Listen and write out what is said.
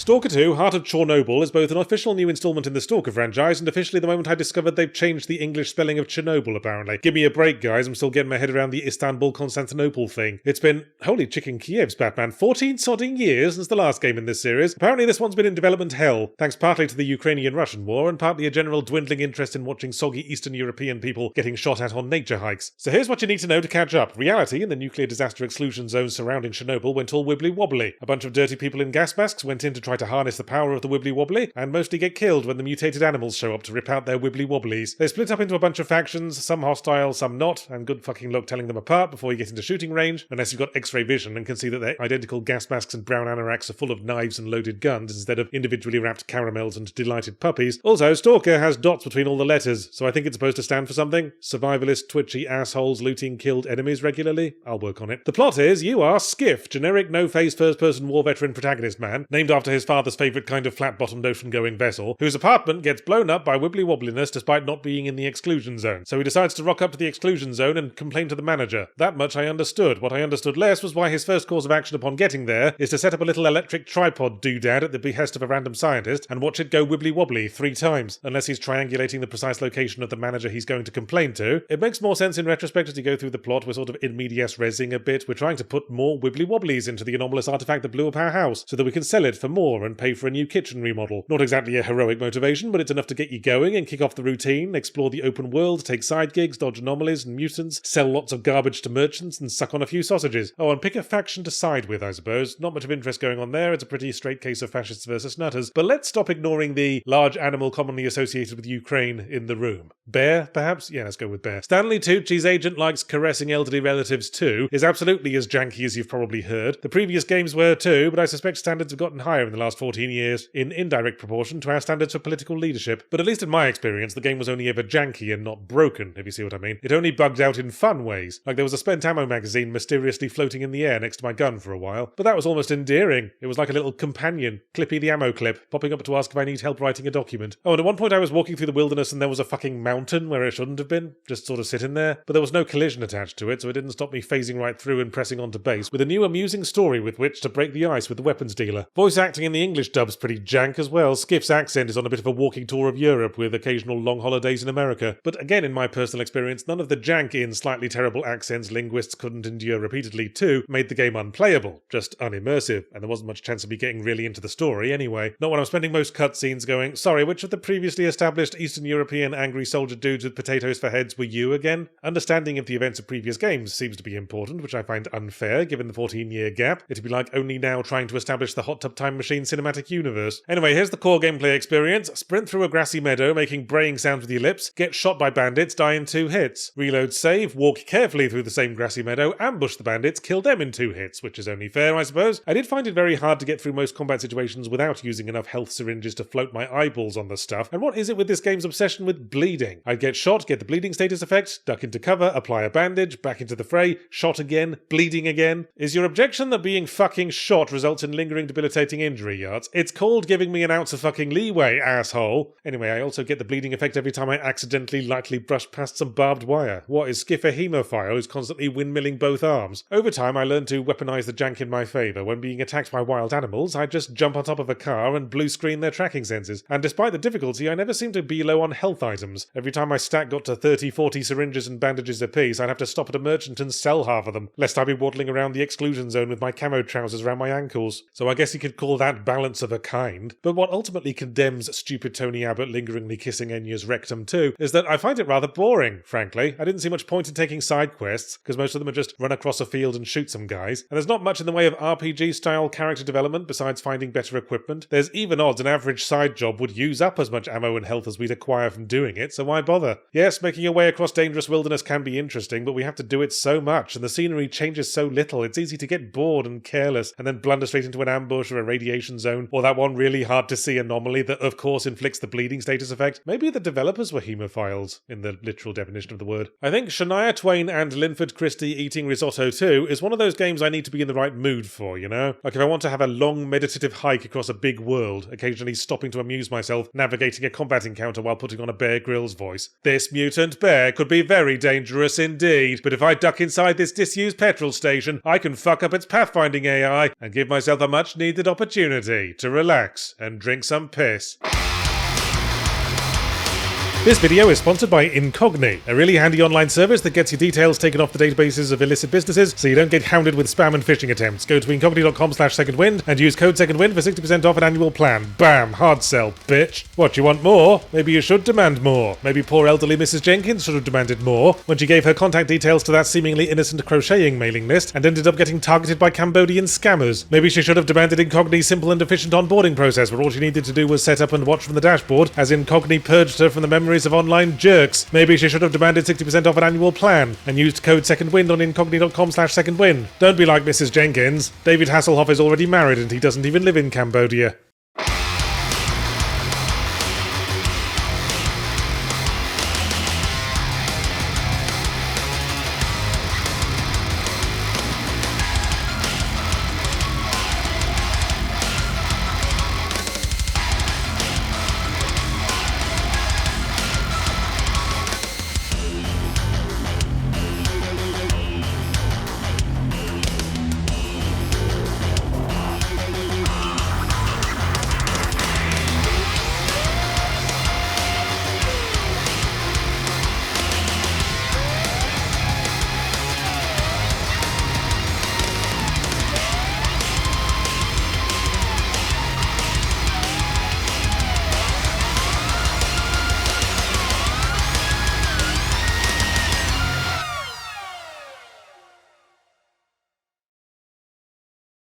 Stalker 2, Heart of Chornobyl is both an official new installment in the Stalker franchise and officially the moment I discovered they've changed the English spelling of Chernobyl, apparently. Give me a break, guys, I'm still getting my head around the Istanbul-Constantinople thing. It's been, holy chicken Kiev's Batman, 14 sodding years since the last game in this series. Apparently this one's been in development hell, thanks partly to the Ukrainian-Russian war and partly a general dwindling interest in watching soggy Eastern European people getting shot at on nature hikes. So here's what you need to know to catch up. Reality in the nuclear disaster exclusion zone surrounding Chernobyl went all wibbly-wobbly. A bunch of dirty people in gas masks went in to try to harness the power of the wibbly-wobbly, and mostly get killed when the mutated animals show up to rip out their wibbly-wobblies. They split up into a bunch of factions, some hostile, some not, and good fucking luck telling them apart before you get into shooting range, unless you've got X-ray vision and can see that their identical gas masks and brown anoraks are full of knives and loaded guns instead of individually wrapped caramels and delighted puppies. Also, Stalker has dots between all the letters, so I think it's supposed to stand for something. Survivalist, twitchy assholes looting killed enemies regularly. I'll work on it. The plot is, you are Skiff, generic no-face first-person war veteran protagonist man, named after his father's favourite kind of flat-bottomed ocean-going vessel, whose apartment gets blown up by wibbly-wobbliness despite not being in the exclusion zone. So he decides to rock up to the exclusion zone and complain to the manager. That much I understood. What I understood less was why his first course of action upon getting there is to set up a little electric tripod doodad at the behest of a random scientist and watch it go wibbly-wobbly 3 times, unless he's triangulating the precise location of the manager he's going to complain to. It makes more sense in retrospect as you go through the plot. We're sort of in medias resing a bit. We're trying to put more wibbly-wobblies into the anomalous artifact that blew up our house so that we can sell it for more and pay for a new kitchen remodel. Not exactly a heroic motivation, but it's enough to get you going and kick off the routine, explore the open world, take side gigs, dodge anomalies and mutants, sell lots of garbage to merchants and suck on a few sausages. Oh, and pick a faction to side with, I suppose. Not much of interest going on there. It's a pretty straight case of fascists versus nutters. But let's stop ignoring the large animal commonly associated with Ukraine in the room. Bear, perhaps? Yeah, let's go with bear. Stanley Tucci's agent likes caressing elderly relatives too is absolutely as janky as you've probably heard. The previous games were too, but I suspect standards have gotten higher in the last 14 years, in indirect proportion to our standards for political leadership. But at least in my experience, the game was only ever janky and not broken, if you see what I mean. It only bugged out in fun ways. Like there was a spent ammo magazine mysteriously floating in the air next to my gun for a while. But that was almost endearing. It was like a little companion, Clippy the ammo clip, popping up to ask if I need help writing a document. Oh, and at one point I was walking through the wilderness and there was a fucking mountain where it shouldn't have been, just sort of sitting there. But there was no collision attached to it, so it didn't stop me phasing right through and pressing on to base, with a new amusing story with which to break the ice with the weapons dealer. Voice acting in the English dub's pretty jank as well. Skiff's accent is on a bit of a walking tour of Europe with occasional long holidays in America. But again, in my personal experience, none of the jank in slightly terrible accents linguists couldn't endure repeatedly too made the game unplayable, just unimmersive, and there wasn't much chance of me getting really into the story anyway. Not when I'm spending most cutscenes going, sorry, which of the previously established Eastern European angry soldier dudes with potatoes for heads were you again? Understanding of the events of previous games seems to be important, which I find unfair given the 14-year gap. It'd be like only now trying to establish the Hot Tub Time Machine cinematic universe. Anyway, here's the core gameplay experience. Sprint through a grassy meadow, making braying sounds with your lips, get shot by bandits, die in 2 hits. Reload save, walk carefully through the same grassy meadow, ambush the bandits, kill them in 2 hits, which is only fair, I suppose. I did find it very hard to get through most combat situations without using enough health syringes to float my eyeballs on the stuff. And what is it with this game's obsession with bleeding? I'd get shot, get the bleeding status effect, duck into cover, apply a bandage, back into the fray, shot again, bleeding again. Is your objection that being fucking shot results in lingering debilitating injury, Yards? It's called giving me an ounce of fucking leeway, asshole. Anyway, I also get the bleeding effect every time I accidentally lightly brush past some barbed wire. What, is Skiff a hemophile who's constantly windmilling both arms? Over time, I learned to weaponize the jank in my favour. When being attacked by wild animals, I'd just jump on top of a car and blue screen their tracking sensors. And despite the difficulty, I never seemed to be low on health items. Every time my stack got to 30-40 syringes and bandages apiece, I'd have to stop at a merchant and sell half of them, lest I be waddling around the exclusion zone with my camo trousers around my ankles. So I guess you could call that balance of a kind. But what ultimately condemns stupid Tony Abbott lingeringly kissing Enya's rectum too, is that I find it rather boring, frankly. I didn't see much point in taking side quests, because most of them are just run across a field and shoot some guys, and there's not much in the way of RPG-style character development besides finding better equipment. There's even odds an average side job would use up as much ammo and health as we'd acquire from doing it, so why bother? Yes, making your way across dangerous wilderness can be interesting, but we have to do it so much, and the scenery changes so little, it's easy to get bored and careless, and then blunder straight into an ambush or a radiation zone, or that one really hard-to-see anomaly that of course inflicts the bleeding status effect. Maybe the developers were hemophiles, in the literal definition of the word. I think Shania Twain and Linford Christie eating risotto too is one of those games I need to be in the right mood for, you know? Like if I want to have a long meditative hike across a big world, occasionally stopping to amuse myself navigating a combat encounter while putting on a Bear Grylls voice. This mutant bear could be very dangerous indeed, but if I duck inside this disused petrol station, I can fuck up its pathfinding AI and give myself a much needed opportunity opportunity to relax and drink some piss. This video is sponsored by Incogni, a really handy online service that gets your details taken off the databases of illicit businesses so you don't get hounded with spam and phishing attempts. Go to incogni.com/secondwind and use code secondwind for 60% off an annual plan. Bam! Hard sell, bitch. What, you want more? Maybe you should demand more. Maybe poor elderly Mrs. Jenkins should have demanded more when she gave her contact details to that seemingly innocent crocheting mailing list and ended up getting targeted by Cambodian scammers. Maybe she should have demanded Incogni's simple and efficient onboarding process where all she needed to do was set up and watch from the dashboard as Incogni purged her from the memories of online jerks. Maybe she should have demanded 60% off an annual plan and used code secondwind on incogni.com/secondwind. Don't be like Mrs. Jenkins. David Hasselhoff is already married and he doesn't even live in Cambodia.